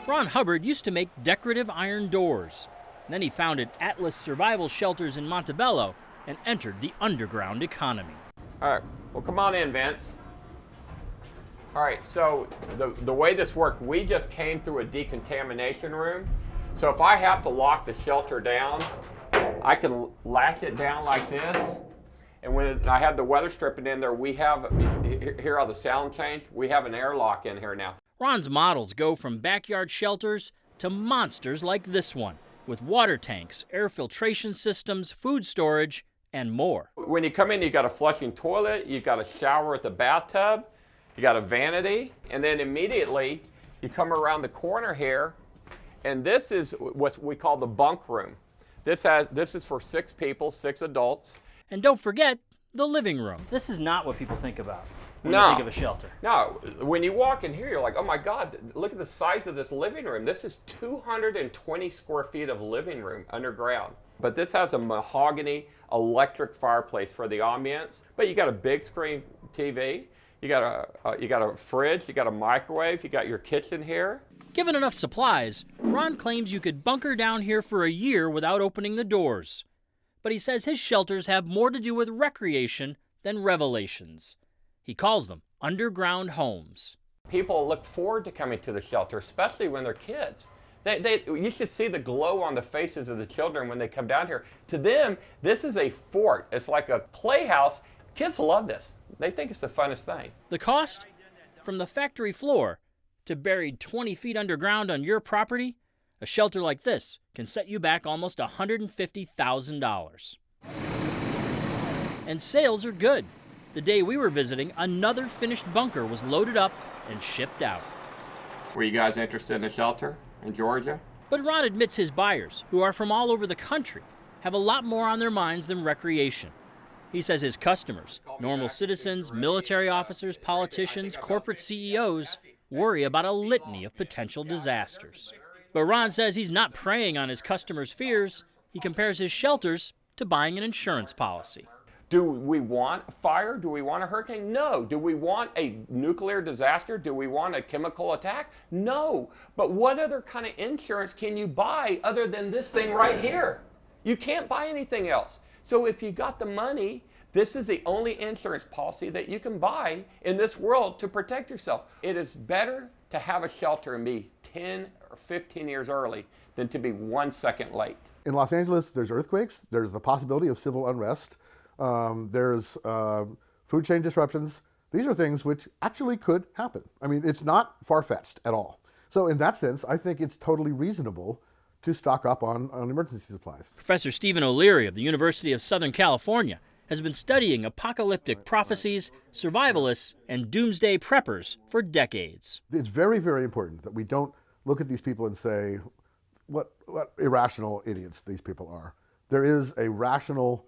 Ron Hubbard used to make decorative iron doors. Then he founded Atlas Survival Shelters in Montebello and entered the underground economy. All right, well, come on in, Vince. All right, so the way this worked, we just came through a decontamination room. So if I have to lock the shelter down, I can latch it down like this. And when I have the weather stripping in there, we have, hear how the sound changed? We have an airlock in here now. Ron's models go from backyard shelters to monsters like this one, with water tanks, air filtration systems, food storage, and more. When you come in, you got a flushing toilet, you got a shower at the bathtub, you got a vanity, and then immediately you come around the corner here, and this is what we call the bunk room. This is for 6 people, 6 adults. And don't forget the living room. This is not what people think about when you think of a shelter. No, when you walk in here, you're like, oh my God, look at the size of this living room. This is 220 square feet of living room underground. But this has a mahogany electric fireplace for the ambience. But you got a big screen TV, you got a fridge, you got a microwave, you got your kitchen here. Given enough supplies, Ron claims you could bunker down here for a year without opening the doors. But he says his shelters have more to do with recreation than revelations. He calls them underground homes. People look forward to coming to the shelter, especially when they're kids. You should see the glow on the faces of the children when they come down here. To them, this is a fort. It's like a playhouse. Kids love this. They think it's the funnest thing. The cost? From the factory floor to buried 20 feet underground on your property, a shelter like this can set you back almost $150,000. And sales are good. The day we were visiting, another finished bunker was loaded up and shipped out. Were you guys interested in a shelter in Georgia? But Ron admits his buyers, who are from all over the country, have a lot more on their minds than recreation. He says his customers, normal citizens, military officers, politicians, corporate CEOs, worry about a litany of potential disasters. But Ron says he's not preying on his customers' fears. He compares his shelters to buying an insurance policy. Do we want a fire? Do we want a hurricane? No. Do we want a nuclear disaster? Do we want a chemical attack? No. But what other kind of insurance can you buy other than this thing right here? You can't buy anything else. So if you got the money, this is the only insurance policy that you can buy in this world to protect yourself. It is better to have a shelter and be 10 or 15 years early than to be 1 second late. In Los Angeles, there's earthquakes, there's the possibility of civil unrest, there's food chain disruptions. These are things which actually could happen. I mean, it's not far-fetched at all. So in that sense, I think it's totally reasonable to stock up on emergency supplies. Professor Stephen O'Leary of the University of Southern California has been studying apocalyptic prophecies, survivalists, and doomsday preppers for decades. It's very, very important that we don't look at these people and say, what irrational idiots these people are. There is a rational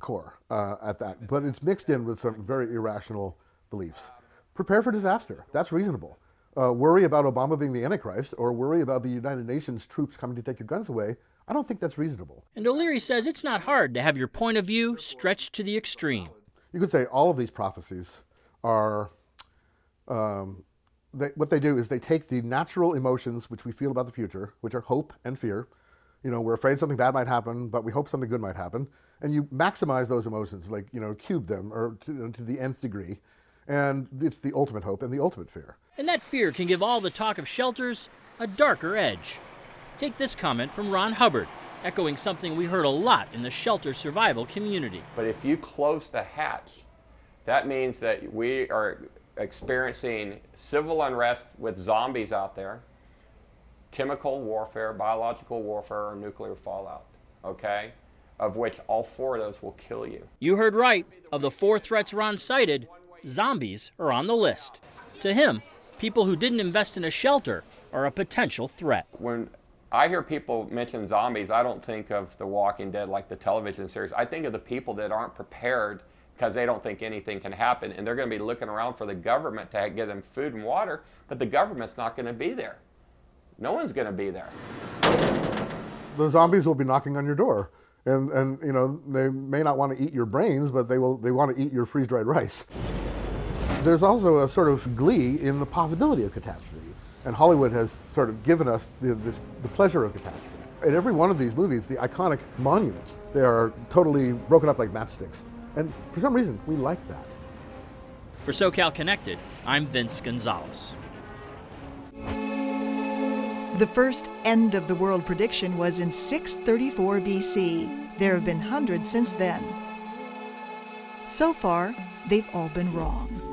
core at that, but it's mixed in with some very irrational beliefs. Prepare for disaster. That's reasonable. Worry about Obama being the Antichrist or worry about the United Nations troops coming to take your guns away, I don't think that's reasonable. And O'Leary says it's not hard to have your point of view stretched to the extreme. You could say all of these prophecies are, what they do is they take the natural emotions which we feel about the future, which are hope and fear. You know, we're afraid something bad might happen, but we hope something good might happen. And you maximize those emotions, like, you know, cube them or to the nth degree. And it's the ultimate hope and the ultimate fear. And that fear can give all the talk of shelters a darker edge. Take this comment from Ron Hubbard, echoing something we heard a lot in the shelter survival community. But if you close the hatch, that means that we are experiencing civil unrest with zombies out there, chemical warfare, biological warfare, or nuclear fallout, okay? Of which all 4 of those will kill you. You heard right. Of the 4 threats Ron cited, zombies are on the list. To him, people who didn't invest in a shelter are a potential threat. When I hear people mention zombies, I don't think of The Walking Dead like the television series. I think of the people that aren't prepared because they don't think anything can happen, and they're going to be looking around for the government to give them food and water, but the government's not going to be there. No one's going to be there. The zombies will be knocking on your door. And you know, they may not want to eat your brains, but they want to eat your freeze-dried rice. There's also a sort of glee in the possibility of catastrophe. And Hollywood has sort of given us the pleasure of catastrophe. In every one of these movies, the iconic monuments, they are totally broken up like matchsticks. And for some reason, we like that. For SoCal Connected, I'm Vince Gonzales. The first end of the world prediction was in 634 BC. There have been hundreds since then. So far, they've all been wrong.